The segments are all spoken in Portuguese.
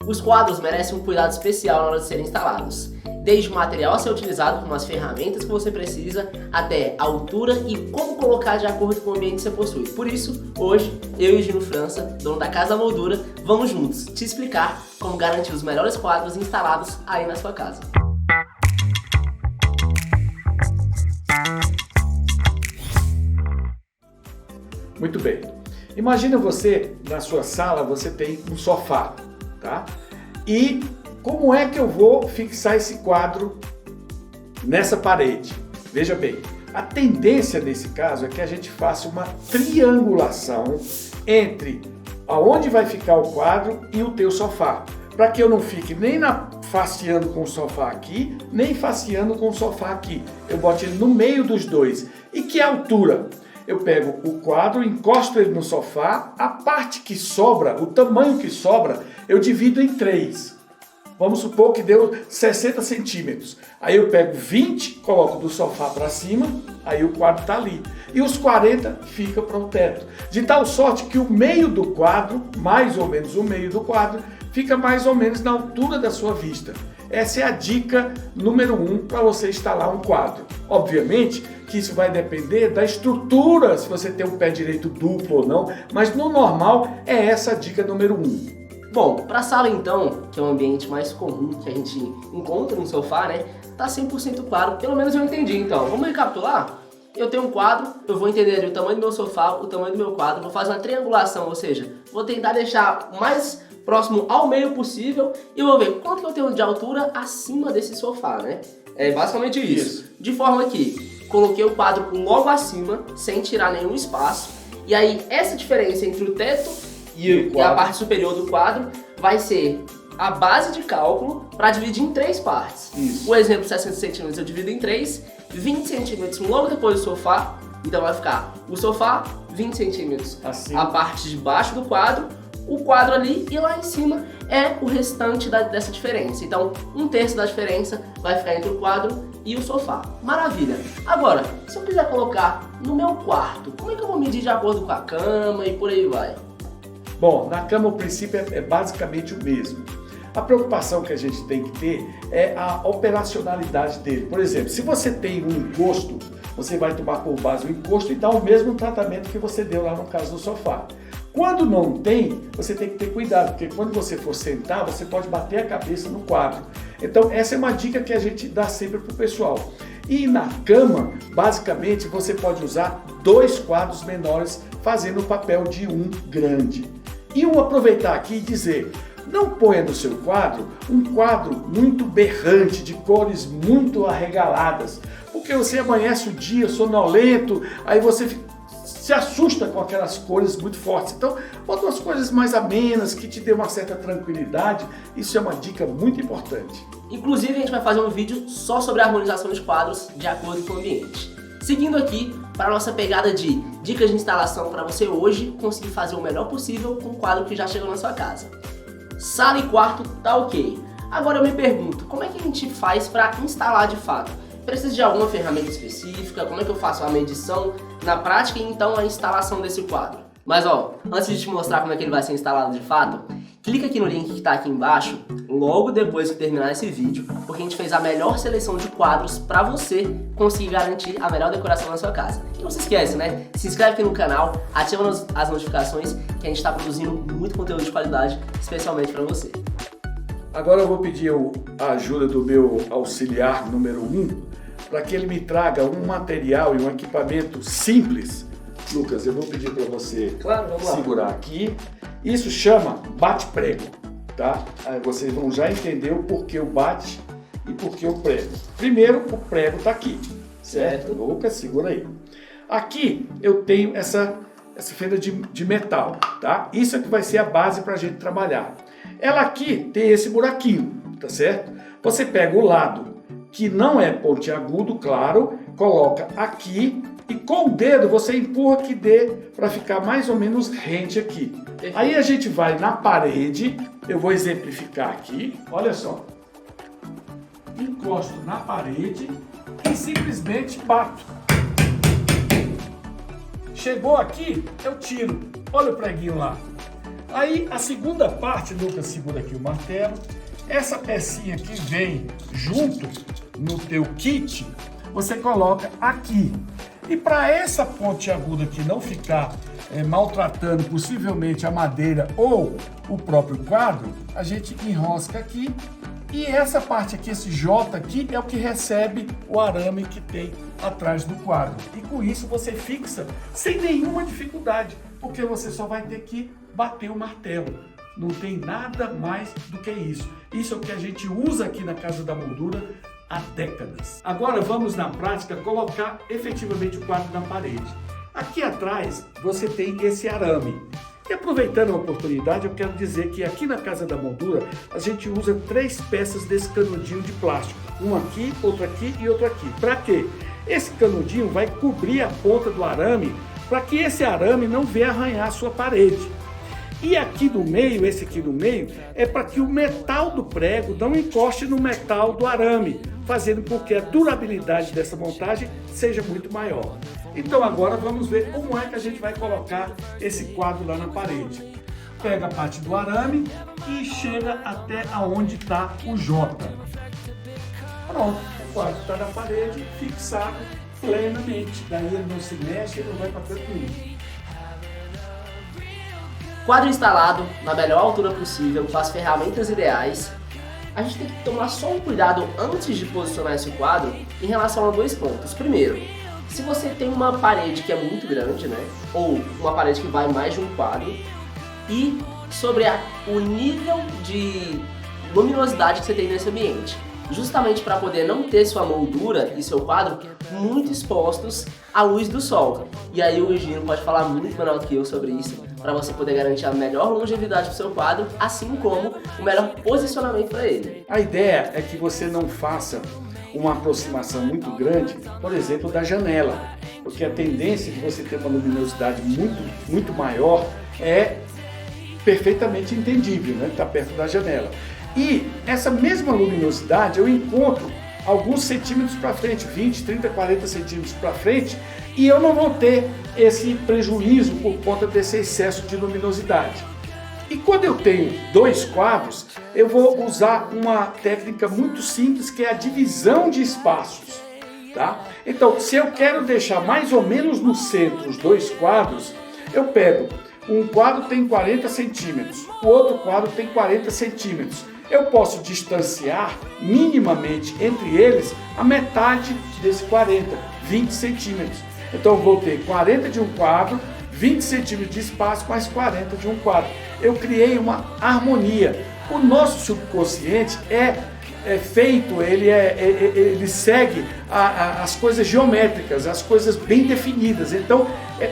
Os quadros merecem um cuidado especial na hora de serem instalados, desde o material a ser utilizado, como as ferramentas que você precisa, até a altura e como colocar de acordo com o ambiente que você possui. Por isso, hoje, eu e o Gino França, dono da Casa da Moldura, vamos juntos te explicar como garantir os melhores quadros instalados aí na sua casa. Muito bem. Imagina você, na sua sala, você tem um sofá, tá? E como é que eu vou fixar esse quadro nessa parede? Veja bem, a tendência nesse caso é que a gente faça uma triangulação entre aonde vai ficar o quadro e o teu sofá, para que eu não fique nem faceando com o sofá aqui, nem faceando com o sofá aqui. Eu boto ele no meio dos dois. E que altura? Eu pego o quadro, encosto ele no sofá, a parte que sobra, o tamanho que sobra, eu divido em 3. Vamos supor que deu 60 centímetros. Aí eu pego 20, coloco do sofá para cima, aí o quadro está ali. E os 40 fica para o teto. De tal sorte que o meio do quadro, mais ou menos o meio do quadro, fica mais ou menos na altura da sua vista. Essa é a dica número 1 para você instalar um quadro. Obviamente que isso vai depender da estrutura, se você tem um pé direito duplo ou não, mas no normal é essa a dica número 1. Bom, para a sala então, que é o ambiente mais comum que a gente encontra no sofá, né? Tá 100% claro, pelo menos eu entendi então. Vamos recapitular? Eu tenho um quadro, eu vou entender ali o tamanho do meu sofá, o tamanho do meu quadro, vou fazer uma triangulação, ou seja, vou tentar deixar o mais próximo ao meio possível e vou ver quanto que eu tenho de altura acima desse sofá, né? É basicamente isso. De forma que coloquei o quadro logo acima, sem tirar nenhum espaço, e aí essa diferença entre o teto e a parte superior do quadro vai ser a base de cálculo para dividir em 3 partes. Isso. O exemplo 60 centímetros eu divido em 3, 20 centímetros logo depois do sofá, então vai ficar o sofá, 20 centímetros assim, a parte de baixo do quadro, o quadro ali e lá em cima é o restante dessa diferença. Então 1/3 da diferença vai ficar entre o quadro e o sofá. Maravilha! Agora, se eu quiser colocar no meu quarto, como é que eu vou medir de acordo com a cama e por aí vai? Bom, na cama o princípio é basicamente o mesmo. A preocupação que a gente tem que ter é a operacionalidade dele. Por exemplo, se você tem um encosto, você vai tomar por base o encosto e dar o mesmo tratamento que você deu lá no caso do sofá. Quando não tem, você tem que ter cuidado, porque quando você for sentar, você pode bater a cabeça no quadro. Então, essa é uma dica que a gente dá sempre para o pessoal. E na cama, basicamente, você pode usar 2 quadros menores fazendo o papel de um grande. E eu aproveitar aqui e dizer, não ponha no seu quadro um quadro muito berrante, de cores muito arregaladas, porque você amanhece o dia sonolento, aí você se assusta com aquelas cores muito fortes. Então, bota umas coisas mais amenas, que te dê uma certa tranquilidade. Isso é uma dica muito importante. Inclusive, a gente vai fazer um vídeo só sobre a harmonização dos quadros de acordo com o ambiente. Seguindo aqui para a nossa pegada de dicas de instalação para você hoje conseguir fazer o melhor possível com o quadro que já chegou na sua casa. Sala e quarto tá ok. Agora eu me pergunto, como é que a gente faz para instalar de fato? Precisa de alguma ferramenta específica? Como é que eu faço a medição na prática e então a instalação desse quadro? Mas ó, antes de te mostrar como é que ele vai ser instalado de fato, clica aqui no link que está aqui embaixo, logo depois que terminar esse vídeo, porque a gente fez a melhor seleção de quadros para você conseguir garantir a melhor decoração na sua casa. E não se esquece, né? Se inscreve aqui no canal, ativa as notificações, que a gente está produzindo muito conteúdo de qualidade, especialmente para você. Agora eu vou pedir a ajuda do meu auxiliar número 1, para que ele me traga um material e um equipamento simples. Lucas, eu vou pedir para você segurar aqui. Isso chama bate-prego, tá? Aí vocês vão já entender o porquê o bate e porquê o prego. Primeiro, o prego está aqui, certo? Lucas, segura aí. Aqui eu tenho essa fenda de metal, tá? Isso é que vai ser a base para a gente trabalhar. Ela aqui tem esse buraquinho, tá certo? Você pega o lado que não é pontiagudo, claro, coloca aqui e com o dedo você empurra que dê para ficar mais ou menos rente aqui. Aí a gente vai na parede, eu vou exemplificar aqui, olha só. Encosto na parede e simplesmente bato. Chegou aqui, eu tiro. Olha o preguinho lá. Aí a segunda parte, Lucas, segura aqui o martelo. Essa pecinha que vem junto no teu kit, você coloca aqui. E para essa ponte aguda aqui não ficar maltratando possivelmente a madeira ou o próprio quadro, a gente enrosca aqui. E essa parte aqui, esse J aqui, é o que recebe o arame que tem atrás do quadro. E com isso você fixa sem nenhuma dificuldade, porque você só vai ter que bater o martelo. Não tem nada mais do que isso. Isso é o que a gente usa aqui na Casa da Moldura há décadas. Agora vamos na prática colocar efetivamente o quadro na parede. Aqui atrás você tem esse arame. E aproveitando a oportunidade, eu quero dizer que aqui na Casa da Moldura a gente usa 3 peças desse canudinho de plástico. Um aqui, outro aqui e outro aqui. Para quê? Esse canudinho vai cobrir a ponta do arame para que esse arame não venha arranhar a sua parede. E aqui no meio, esse aqui no meio, é para que o metal do prego não encoste no metal do arame, fazendo com que a durabilidade dessa montagem seja muito maior. Então agora vamos ver como é que a gente vai colocar esse quadro lá na parede. Pega a parte do arame e chega até aonde está o J. Pronto, o quadro está na parede, fixado plenamente. Daí ele não se mexe, ele não vai para canto nenhum. Quadro instalado na melhor altura possível, com as ferramentas ideais. A gente tem que tomar só um cuidado antes de posicionar esse quadro em relação a 2 pontos. Primeiro, se você tem uma parede que é muito grande, né, ou uma parede que vai mais de um quadro, e sobre o nível de luminosidade que você tem nesse ambiente, justamente para poder não ter sua moldura e seu quadro muito expostos à luz do sol. E aí o Gino pode falar muito melhor do que eu sobre isso, para você poder garantir a melhor longevidade do seu quadro, assim como o melhor posicionamento para ele. A ideia é que você não faça uma aproximação muito grande, por exemplo, da janela, porque a tendência de você ter uma luminosidade muito maior é perfeitamente entendível, né? Está perto da janela. E essa mesma luminosidade eu encontro alguns centímetros para frente, 20, 30, 40 centímetros para frente, e eu não vou ter esse prejuízo por conta desse excesso de luminosidade. E quando eu tenho 2 quadros, eu vou usar uma técnica muito simples, que é a divisão de espaços, tá? Então, se eu quero deixar mais ou menos no centro os 2 quadros, eu pego um quadro tem 40 centímetros, o outro quadro tem 40 centímetros. Eu posso distanciar minimamente entre eles a metade desse 40, 20 centímetros. Então eu vou ter 40 de um quadro, 20 centímetros de espaço, mais 40 de um quadro. Eu criei uma harmonia. O nosso subconsciente feito, ele segue as coisas geométricas, as coisas bem definidas. Então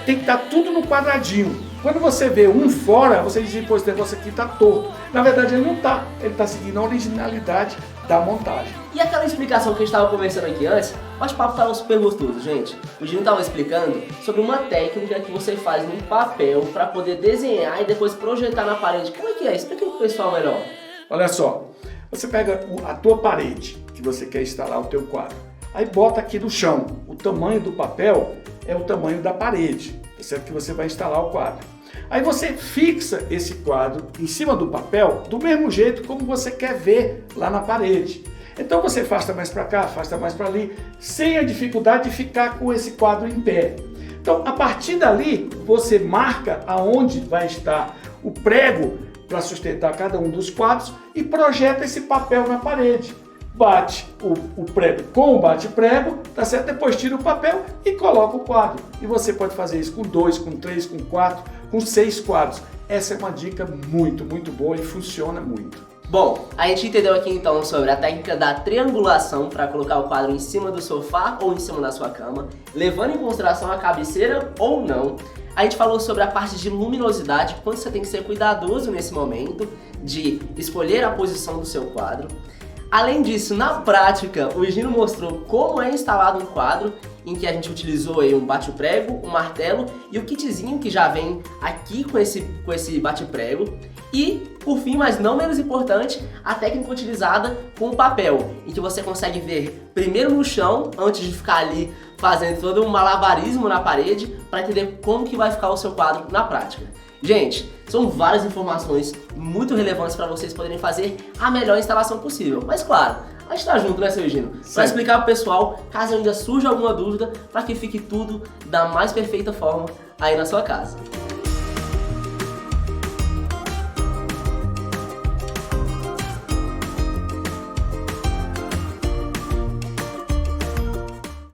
tem que estar tudo no quadradinho. Quando você vê um fora, você diz, pô, esse negócio aqui está torto. Na verdade ele não está, ele está seguindo a originalidade da montagem. E aquela explicação que a gente estava conversando aqui antes, o bate-papo estava super gostoso, gente. O Gino estava explicando sobre uma técnica que você faz num papel para poder desenhar e depois projetar na parede. Como é que é? Explica para o pessoal melhor. Olha só, você pega a tua parede, que você quer instalar o teu quadro, aí bota aqui no chão. O tamanho do papel é o tamanho da parede, certo? Que você vai instalar o quadro. Aí você fixa esse quadro em cima do papel do mesmo jeito como você quer ver lá na parede. Então você afasta mais para cá, afasta mais para ali, sem a dificuldade de ficar com esse quadro em pé. Então a partir dali você marca aonde vai estar o prego para sustentar cada um dos quadros e projeta esse papel na parede. Bate o prego com o bate-prego, tá certo? Depois tira o papel e coloca o quadro. E você pode fazer isso com 2, com 3, com 4, com 6 quadros. Essa é uma dica muito boa e funciona muito. Bom, a gente entendeu aqui então sobre a técnica da triangulação para colocar o quadro em cima do sofá ou em cima da sua cama, levando em consideração a cabeceira ou não. A gente falou sobre a parte de luminosidade, quanto você tem que ser cuidadoso nesse momento de escolher a posição do seu quadro. Além disso, na prática, o Gino mostrou como é instalado um quadro em que a gente utilizou aí um bate-prego, um martelo e o kitzinho que já vem aqui com esse bate-prego. E, por fim, mas não menos importante, a técnica utilizada com o papel, em que você consegue ver primeiro no chão, antes de ficar ali fazendo todo um malabarismo na parede, para entender como que vai ficar o seu quadro na prática. Gente, são várias informações muito relevantes para vocês poderem fazer a melhor instalação possível. Mas claro, a gente tá junto, né, seu Gino? Para explicar pro pessoal, caso ainda surja alguma dúvida, para que fique tudo da mais perfeita forma aí na sua casa.